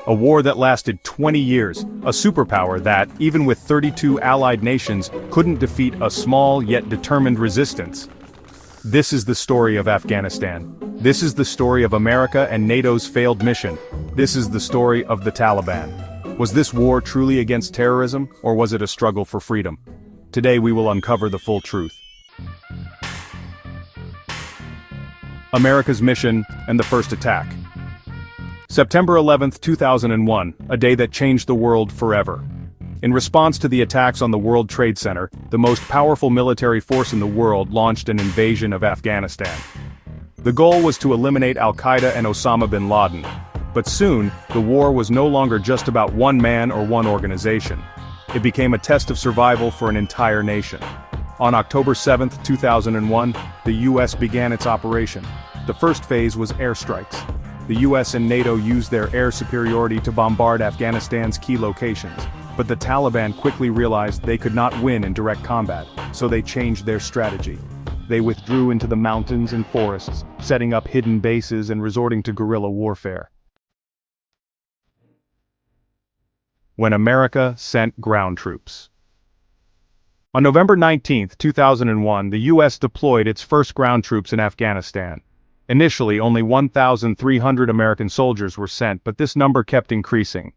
A war that lasted 20 years, a superpower that, even with 32 allied nations, couldn't defeat a small yet determined resistance. This is the story of Afghanistan. This is the story of America and NATO's failed mission. This is the story of the Taliban. Was this war truly against terrorism, or was it a struggle for freedom? Today we will uncover the full truth. America's mission and the first attack. September 11, 2001, a day that changed the world forever. In response to the attacks on the World Trade Center, the most powerful military force in the world launched an invasion of Afghanistan. The goal was to eliminate Al-Qaeda and Osama bin Laden. But soon, the war was no longer just about one man or one organization. It became a test of survival for an entire nation. On October 7, 2001, the U.S. began its operation. The first phase was airstrikes. The U.S. and NATO used their air superiority to bombard Afghanistan's key locations. But the Taliban quickly realized they could not win in direct combat, so they changed their strategy. They withdrew into the mountains and forests, setting up hidden bases and resorting to guerrilla warfare. When America sent ground troops. On November 19, 2001, the U.S. deployed its first ground troops in Afghanistan. Initially, only 1,300 American soldiers were sent, but this number kept increasing.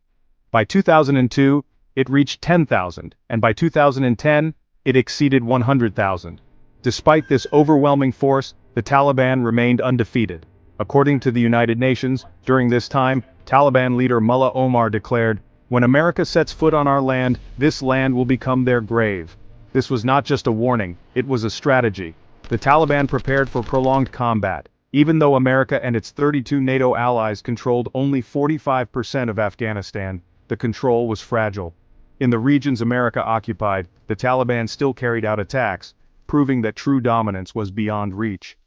By 2002, it reached 10,000, and by 2010, it exceeded 100,000. Despite this overwhelming force, the Taliban remained undefeated. According to the United Nations, during this time, Taliban leader Mullah Omar declared, "When America sets foot on our land, this land will become their grave." This was not just a warning, it was a strategy. The Taliban prepared for prolonged combat. Even though America and its 32 NATO allies controlled only 45% of Afghanistan, the control was fragile. In the regions America occupied, the Taliban still carried out attacks, proving that true dominance was beyond reach.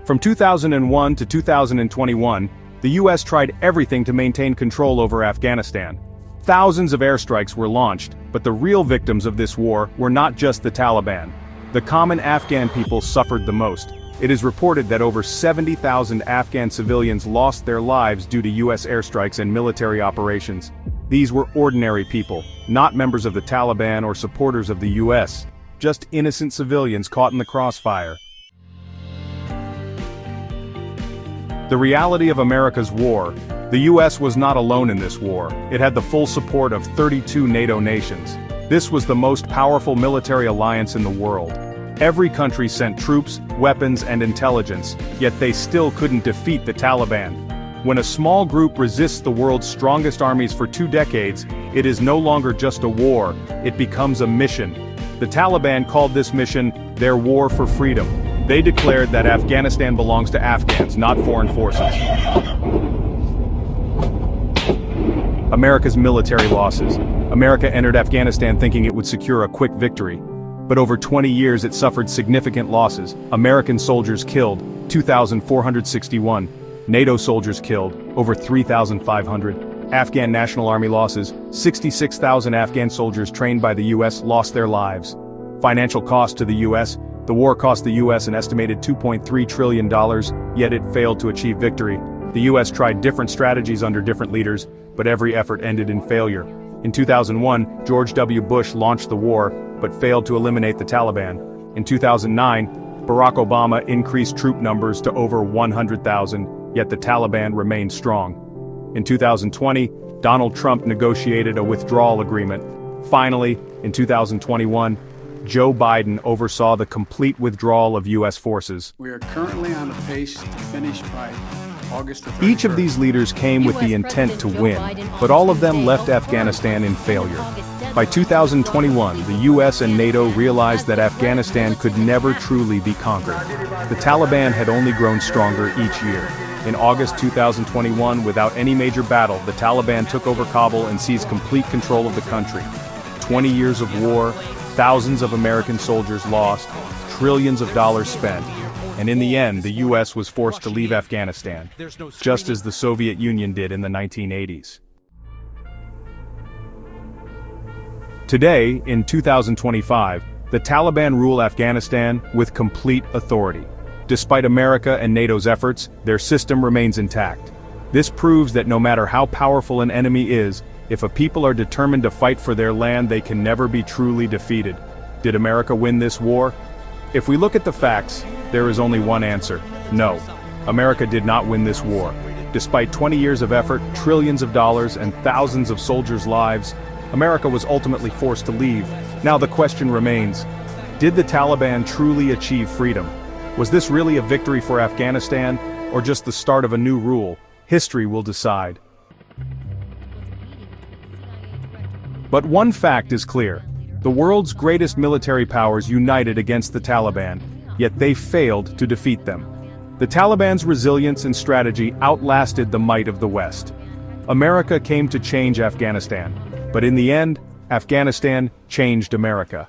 From 2001 to 2021, the U.S. tried everything to maintain control over Afghanistan. Thousands of airstrikes were launched, but the real victims of this war were not just the Taliban. The common Afghan people suffered the most. It is reported that over 70,000 Afghan civilians lost their lives due to U.S. airstrikes and military operations. These were ordinary people, not members of the Taliban or supporters of the U.S., just innocent civilians caught in the crossfire. The reality of America's war. The U.S. was not alone in this war. It had the full support of 32 NATO nations. This was the most powerful military alliance in the world. Every country sent troops, weapons, and intelligence, yet they still couldn't defeat the Taliban. When a small group resists the world's strongest armies for 2 decades, it is no longer just a war, it becomes a mission. The Taliban called this mission their war for freedom. They declared that Afghanistan belongs to Afghans, not foreign forces. America's military losses. America entered Afghanistan thinking it would secure a quick victory. But over 20 years it suffered significant losses. American soldiers killed, 2,461. NATO soldiers killed, over 3,500. Afghan National Army losses, 66,000 Afghan soldiers trained by the U.S. lost their lives. Financial cost to the U.S. The war cost the U.S. an estimated $2.3 trillion, yet it failed to achieve victory. The U.S. tried different strategies under different leaders, but every effort ended in failure. In 2001, George W. Bush launched the war, but failed to eliminate the Taliban. In 2009, Barack Obama increased troop numbers to over 100,000, yet the Taliban remained strong. In 2020, Donald Trump negotiated a withdrawal agreement. Finally, in 2021, Joe Biden oversaw the complete withdrawal of U.S. forces. We are currently on a pace to finish by August the 31st. Each of these leaders came with the intent to win, but all of them left Afghanistan in failure. By 2021, the U.S. and NATO realized that Afghanistan could never truly be conquered. The Taliban had only grown stronger each year. In August 2021, without any major battle, the Taliban took over Kabul and seized complete control of the country. 20 years of war, thousands of American soldiers lost, trillions of dollars spent, and in the end, the U.S. was forced to leave Afghanistan, just as the Soviet Union did in the 1980s. Today, in 2025, the Taliban rule Afghanistan with complete authority. Despite America and NATO's efforts, their system remains intact. This proves that no matter how powerful an enemy is, if a people are determined to fight for their land, they can never be truly defeated. Did America win this war? If we look at the facts, there is only one answer: no. America did not win this war. Despite 20 years of effort, trillions of dollars, and thousands of soldiers' lives, America was ultimately forced to leave. Now the question remains: did the Taliban truly achieve freedom? Was this really a victory for Afghanistan, or just the start of a new rule? History will decide. But one fact is clear: the world's greatest military powers united against the Taliban, yet they failed to defeat them. The Taliban's resilience and strategy outlasted the might of the West. America came to change Afghanistan, but in the end, Afghanistan changed America.